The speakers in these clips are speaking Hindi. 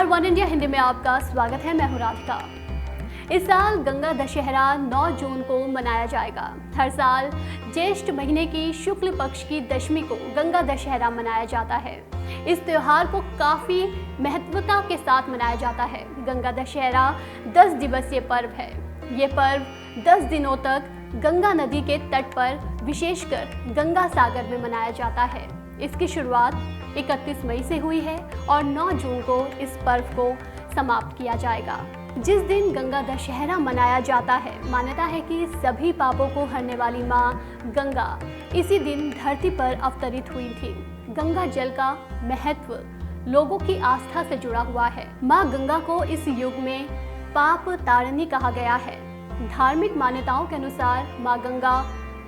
नमस्कार, वन इंडिया हिंदी में आपका स्वागत है। मैं हूं राधिका। इस साल गंगा दशहरा 9 जून को मनाया जाएगा। हर साल ज्येष्ठ महीने की शुक्ल पक्ष की दशमी को गंगा दशहरा मनाया जाता है। इस त्योहार को काफ़ी महत्वता के साथ मनाया जाता है। गंगा दशहरा 10 दिवसीय पर्व है। ये पर्व 10 दिनों तक गंगा नदी के तट पर विशेषकर गंगा सागर में मनाया जाता है। इसकी शुरुआत 31 मई से हुई है और 9 जून को इस पर्व को समाप्त किया जाएगा। जिस दिन गंगा दशहरा मनाया जाता है, मान्यता है कि सभी पापों को हरने वाली माँ गंगा इसी दिन धरती पर अवतरित हुई थी। गंगा जल का महत्व लोगों की आस्था से जुड़ा हुआ है। माँ गंगा को इस युग में पाप तारिणी कहा गया है। धार्मिक मान्यताओं के अनुसार माँ गंगा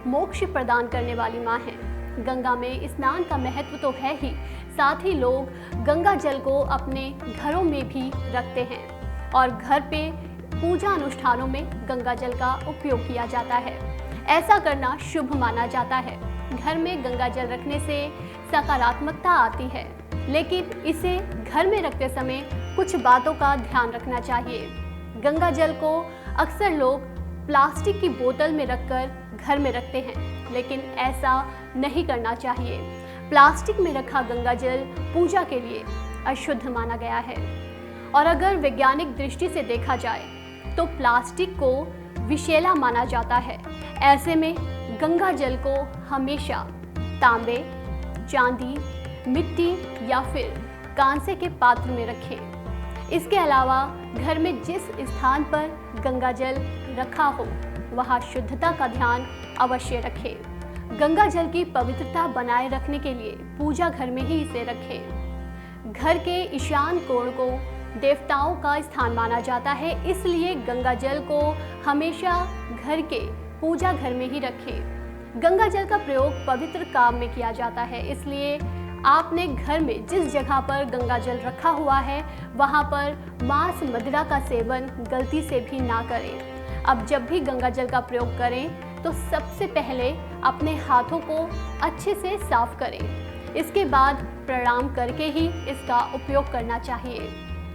मोक्ष प्रदान करने वाली माँ है। गंगा में स्नान का महत्व तो है ही, साथ ही लोग गंगा जल को अपने घरों में भी रखते हैं और घर पे पूजा अनुष्ठानों में गंगा जल का उपयोग किया जाता है। ऐसा करना शुभ माना जाता है। घर में गंगा जल रखने से सकारात्मकता आती है, लेकिन इसे घर में रखते समय कुछ बातों का ध्यान रखना चाहिए। गंगा जल को अक्सर लोग प्लास्टिक की बोतल में रखकर घर में रखते हैं, लेकिन ऐसा नहीं करना चाहिए। प्लास्टिक में रखा गंगा जल पूजा के लिए अशुद्ध माना गया है और अगर वैज्ञानिक दृष्टि से देखा जाए तो प्लास्टिक को विषैला माना जाता है। ऐसे में गंगा जल को हमेशा तांबे, चांदी, मिट्टी या फिर कांसे के पात्र में रखें। इसके अलावा घर में जिस स्थान पर गंगा जल रखा हो वहाँ शुद्धता का ध्यान अवश्य रखें। गंगा जल की पवित्रता बनाए रखने के लिए पूजा घर में ही इसे रखें। घर के ईशान कोण को देवताओं का स्थान माना जाता है, इसलिए गंगा जल को हमेशा घर के पूजा घर में ही रखें। गंगा जल का प्रयोग पवित्र काम में किया जाता है, इसलिए आपने घर में जिस जगह पर गंगा जल रखा हुआ है वहाँ पर मांस मदिरा का सेवन गलती से भी ना करें। अब जब भी गंगा जल का प्रयोग करें तो सबसे पहले अपने हाथों को अच्छे से साफ करें। इसके बाद प्रणाम करके ही इसका उपयोग करना चाहिए।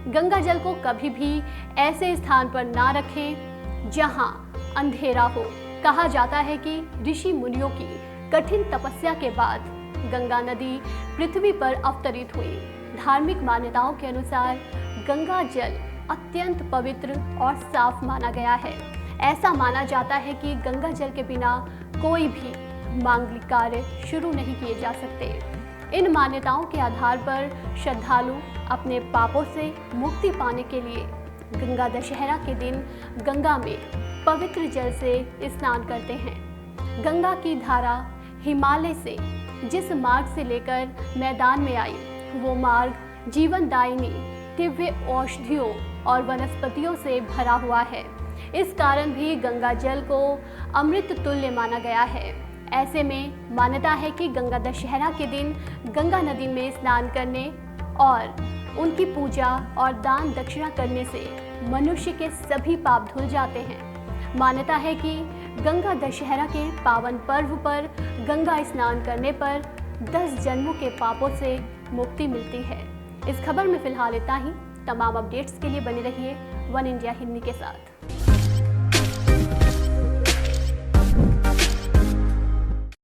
गंगा जल को कभी भी ऐसे स्थान पर ना रखें जहां अंधेरा हो। कहा जाता है कि ऋषि मुनियों की कठिन तपस्या के बाद गंगा नदी पृथ्वी पर अवतरित हुई। धार्मिक मान्यताओं के अनुसार गंगा जल अत्यंत पवित्र और साफ माना गया है। ऐसा माना जाता है कि गंगा जल के बिना कोई भी मांगलिक कार्य शुरू नहीं किए जा सकते। इन मान्यताओं के आधार पर श्रद्धालु अपने पापों से मुक्ति पाने के लिए गंगा दशहरा के दिन गंगा में पवित्र जल से स्नान करते हैं। गंगा की धारा हिमालय से जिस मार्ग से लेकर मैदान में आई, वो मार्ग जीवनदायिनी दिव्य औषधियों और वनस्पतियों से भरा हुआ है। इस कारण भी गंगा जल को अमृत तुल्य माना गया है। ऐसे में मान्यता है कि गंगा दशहरा के दिन गंगा नदी में स्नान करने और उनकी पूजा और दान दक्षिणा करने से मनुष्य के सभी पाप धुल जाते हैं। मान्यता है कि गंगा दशहरा के पावन पर्व पर गंगा स्नान करने पर 10 जन्मों के पापों से मुक्ति मिलती है। इस खबर में फिलहाल इतना ही। तमाम अपडेट्स के लिए बने रहिए वन इंडिया हिंदी के साथ।